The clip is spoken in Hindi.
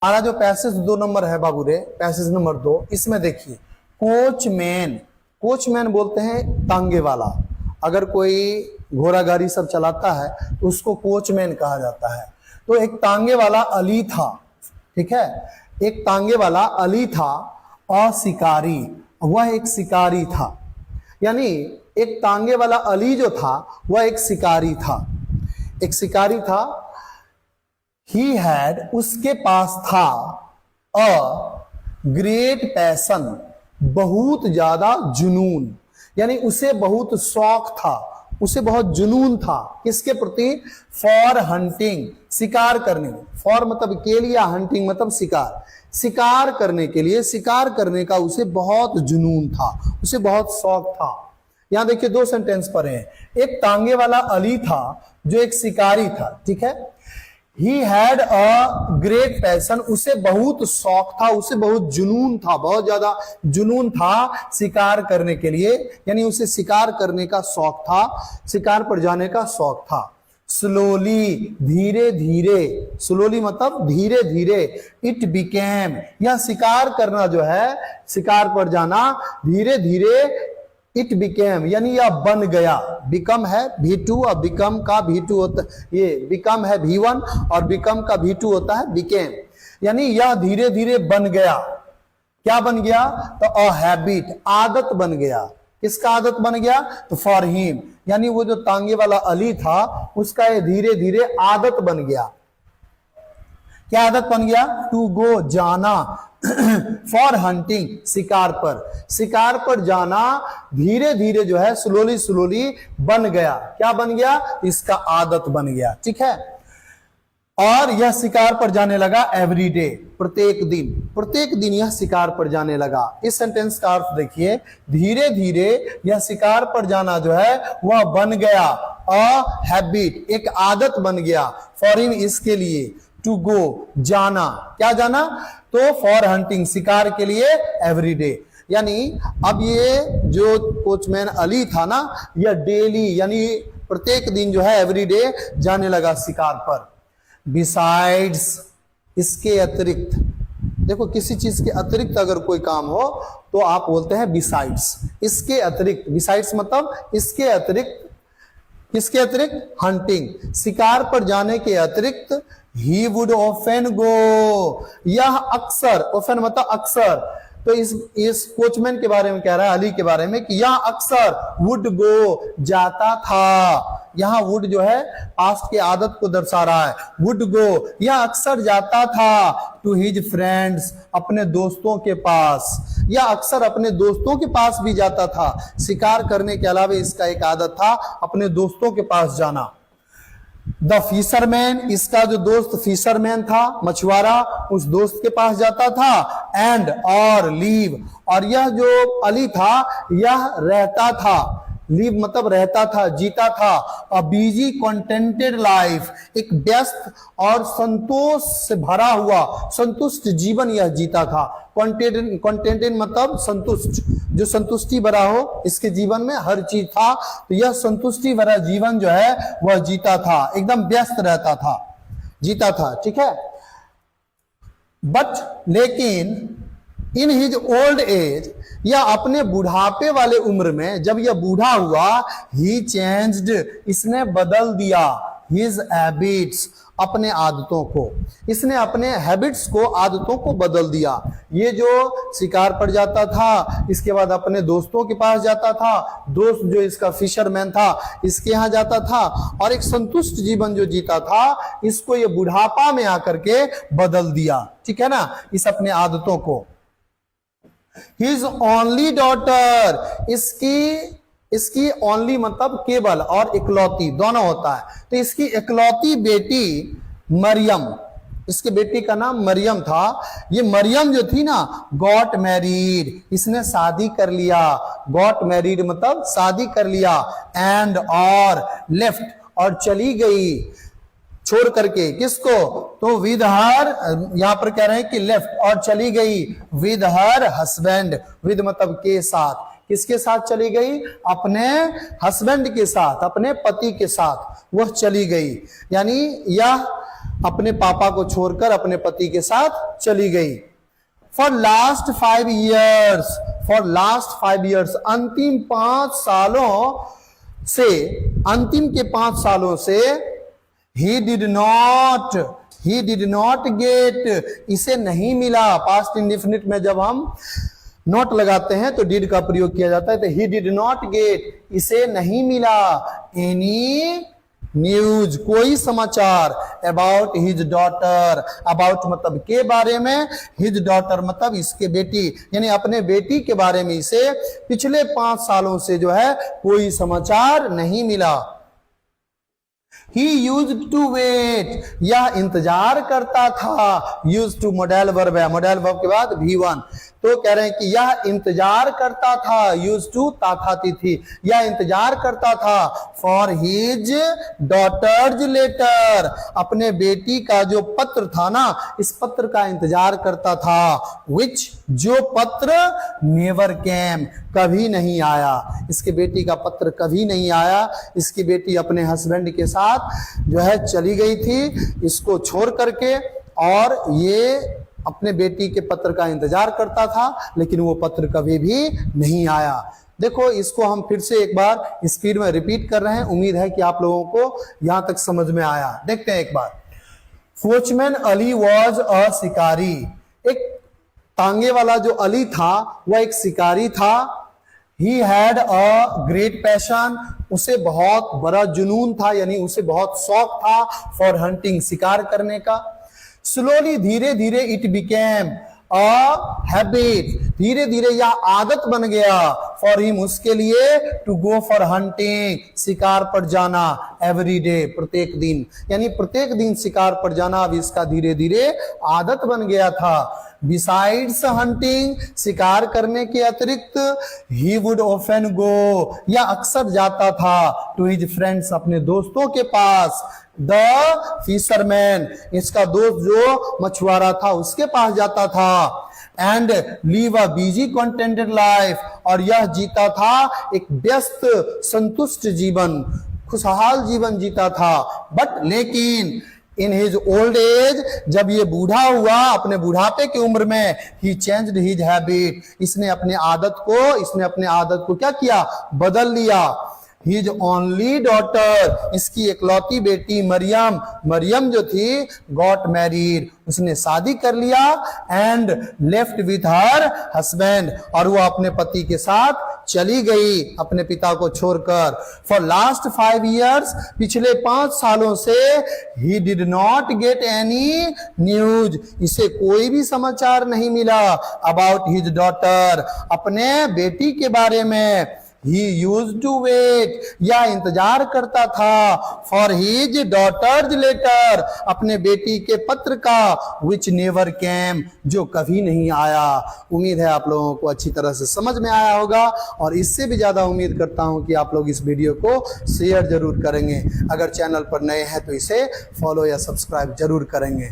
हमारा जो पैसेज 2 नंबर है बाबू रे, पैसेज नंबर 2, इसमें देखिए कोचमैन, कोचमैन बोलते हैं तांगे वाला। अगर कोई घोड़ा गाड़ी सब चलाता है तो उसको कोचमैन कहा जाता है। तो एक तांगे वाला अली था, ठीक है, एक तांगे वाला अली था और शिकारी, वह एक शिकारी था। यानी एक तांगे वाला अली जो था वह एक शिकारी था, एक शिकारी था। He had, उसके पास था अ ग्रेट पैशन, बहुत ज्यादा जुनून, यानी उसे बहुत शौक था, उसे बहुत जुनून था किसके प्रति? फॉर हंटिंग, शिकार करने में। फॉर मतलब के लिए, हंटिंग मतलब शिकार, शिकार करने के लिए, शिकार करने का उसे बहुत जुनून था, उसे बहुत शौक था। यहां देखिए 2 सेंटेंस पढ़े हैं। एक तांगे वाला अली था जो एक शिकारी था, ठीक है। He had a great passion, उसे बहुत शौक था, उसे बहुत जुनून था, बहुत ज्यादा जुनून था शिकार करने के लिए, यानी उसे शिकार करने का शौक था, शिकार पर जाने का शौक था। स्लोली, धीरे धीरे, स्लोली मतलब धीरे धीरे, इट बिकेम, यह शिकार करना जो है, शिकार पर जाना धीरे धीरे, इट बिकेम यानी यह बन गया। बिकम है V2 और बिकम का V2 होता है, ये बिकम है V1 और बिकम का V2 होता है बिकेम, यानी यह धीरे धीरे बन गया। क्या बन गया? तो अ हैबिट, आदत बन गया। किसका आदत बन गया? तो फॉर हिम, यानी वो जो तांगे वाला अली था उसका ये धीरे धीरे आदत बन गया। क्या आदत बन गया? टू गो, जाना, फॉर हंटिंग, शिकार पर, शिकार पर जाना धीरे धीरे जो है, स्लोली स्लोली बन गया। क्या बन गया? इसका आदत बन गया, ठीक है। और यह शिकार पर जाने लगा एवरीडे, प्रत्येक दिन, प्रत्येक दिन यह शिकार पर जाने लगा। इस सेंटेंस का अर्थ देखिए, धीरे धीरे यह शिकार पर जाना जो है वह बन गया, अ हैबिट, एक आदत बन गया, फॉर हिम, इसके लिए, टू गो, जाना, क्या जाना? तो फॉर हंटिंग, शिकार के लिए, एवरीडे। यानी अब ये जो कोचमैन अली था ना, यह डेली यानी प्रत्येक दिन जो है एवरीडे जाने लगा शिकार पर। बिसाइड्स, इसके अतिरिक्त, देखो किसी चीज के अतिरिक्त अगर कोई काम हो तो आप बोलते हैं बिसाइड्स, इसके अतिरिक्त। बिसाइड्स मतलब इसके अतिरिक्त, किसके अतिरिक्त? हंटिंग, शिकार पर जाने के अतिरिक्त। ही वुड ऑफन गो, यह अक्सर, ऑफन मतलब अक्सर, तो इस कोचमैन के बारे में कह रहा है, अली के बारे में, कि यह अक्सर वुड गो, जाता था। यहां वुड जो है पास्ट की आदत को दर्शा रहा है। वुड गो, यह अक्सर जाता था, टू हिज फ्रेंड्स, अपने दोस्तों के पास, यह अक्सर अपने दोस्तों के पास भी जाता था। शिकार करने के अलावा इसका एक आदत था अपने दोस्तों के पास जाना। द फिशरमैन, इसका जो दोस्त फिशरमैन था, मछुआरा, उस दोस्त के पास जाता था। एंड और लीव, और यह जो अली था यह रहता था, लीव मतलब रहता था, जीता था। अ बिजी कंटेंटेड लाइफ, एक व्यस्त और संतोष से भरा हुआ, संतुष्ट जीवन यह जीता था। कंटेंटेड मतलब संतुष्ट, जो संतुष्टि भरा हो, इसके जीवन में हर चीज था, तो यह संतुष्टि भरा जीवन जो है वह जीता था, एकदम व्यस्त रहता था, जीता था, ठीक है। बट लेकिन इन हिज ओल्ड एज, या अपने बुढ़ापे वाले उम्र में, जब यह बूढ़ा हुआ, ही चेंज्ड, इसने बदल दिया, हिज हैबिट्स, अपने आदतों को, इसने अपने हैबिट्स को, आदतों को बदल दिया। ये जो शिकार पर जाता था, इसके बाद अपने दोस्तों के पास जाता था, दोस्त जो इसका फिशरमैन था इसके यहाँ जाता था, और एक संतुष्ट जीवन जो जीता था, इसको ये बुढ़ापा में आकर के बदल दिया, ठीक है ना, इस अपने आदतों को। His only daughter, इसकी ओनली मतलब केवल और इकलौती दोनों होता है, तो इसकी इकलौती बेटी मरियम, इसके बेटी का नाम मरियम था। ये मरियम जो थी ना, गॉट मैरिड, इसने शादी कर लिया, गॉट मैरिड मतलब शादी कर लिया। एंड और लेफ्ट, और चली गई, छोड़ करके, किसको? तो विद हर, यहां पर कह रहे हैं कि लेफ्ट, और चली गई विद हर हस्बैंड, विद मतलब के साथ, किसके साथ चली गई? अपने हस्बैंड के साथ, अपने पति के साथ वह चली गई। यानी यह अपने पापा को छोड़कर अपने पति के साथ चली गई। फॉर लास्ट 5 years, अंतिम 5 सालों से, अंतिम के 5 सालों से he did not get, इसे नहीं मिला। पास्ट इंडेफिनिट में जब हम नॉट लगाते हैं तो डिड का प्रयोग किया जाता है। तो he did not get, इसे नहीं मिला any न्यूज, कोई समाचार अबाउट हिज डॉटर, अबाउट मतलब के बारे में, हिज डॉटर मतलब इसके बेटी, यानी अपने बेटी के बारे में इसे पिछले 5 सालों से जो है कोई समाचार नहीं मिला। He used to wait, यह इंतजार करता था। used to मॉडल वर्ब है, मॉडल वर्ब के बाद V1, तो कह रहे हैं कि यह इंतजार करता था। used to था तिथि, यह इंतजार करता था for his daughter's letter, अपने बेटी का जो पत्र था ना, इस पत्र का इंतजार करता था। which, जो पत्र never came, कभी नहीं आया। इसके बेटी का पत्र कभी नहीं आया। इसकी बेटी अपने हस्बैंड के साथ जो है चली गई थी इसको छोड़ करके, और ये अपने बेटी के पत्र का इंतजार करता था, लेकिन वो पत्र कभी भी नहीं आया। देखो, इसको हम फिर से एक बार स्पीड में रिपीट कर रहे हैं। उम्मीद है कि आप लोगों को यहां तक समझ में आया। देखते हैं एक बार। वॉचमैन अली वॉज अ शिकारी, एक तांगे वाला जो अली था वह एक शिकारी था। He had a great passion, उसे बहुत बड़ा जुनून था, यानी उसे बहुत शौक था फॉर हंटिंग, शिकार करने का। स्लोली, धीरे धीरे इट बिकेम अ हैबिट, धीरे धीरे यह आदत बन गया फॉर हिम, उसके लिए टू गो फॉर हंटिंग, शिकार पर जाना, एवरी डे, प्रत्येक दिन, यानी प्रत्येक दिन शिकार पर जाना अब इसका धीरे धीरे आदत बन गया था। बिसाइड्स हंटिंग, शिकार करने के अतिरिक्त, ही वुड ऑफन गो, या अक्सर जाता था, टू हिज फ्रेंड्स, अपने दोस्तों के पास। द फिशरमैन, इसका दोस्त जो मछुआरा था उसके पास जाता था। And leave a busy contented life, और यह जीता था एक व्यस्त संतुष्ट जीवन, खुशहाल जीवन जीता था। बट लेकिन इन हिज ओल्ड एज, जब ये बूढ़ा हुआ, अपने बुढ़ापे की उम्र में, ही चेंज्ड हिज हैबिट, इसने अपने आदत को क्या किया, बदल लिया। हिज ओनली डॉटर, इसकी एकलौती बेटी मरियम जो थी, गॉट मैरिड, उसने शादी कर लिया। And left with her husband, और वो अपने पति के साथ चली गई अपने पिता को छोड़कर। फॉर लास्ट 5 years, पिछले 5 सालों से, he did not get any news, इसे कोई भी समाचार नहीं मिला अबाउट हिज डॉटर, अपने बेटी के बारे में। He used to wait, या इंतजार करता था फॉर हिज डॉटर्स लेटर, अपने बेटी के पत्र का, which never came, जो कभी नहीं आया। उम्मीद है आप लोगों को अच्छी तरह से समझ में आया होगा, और इससे भी ज्यादा उम्मीद करता हूं कि आप लोग इस वीडियो को शेयर जरूर करेंगे। अगर चैनल पर नए हैं तो इसे फॉलो या सब्सक्राइब जरूर करेंगे।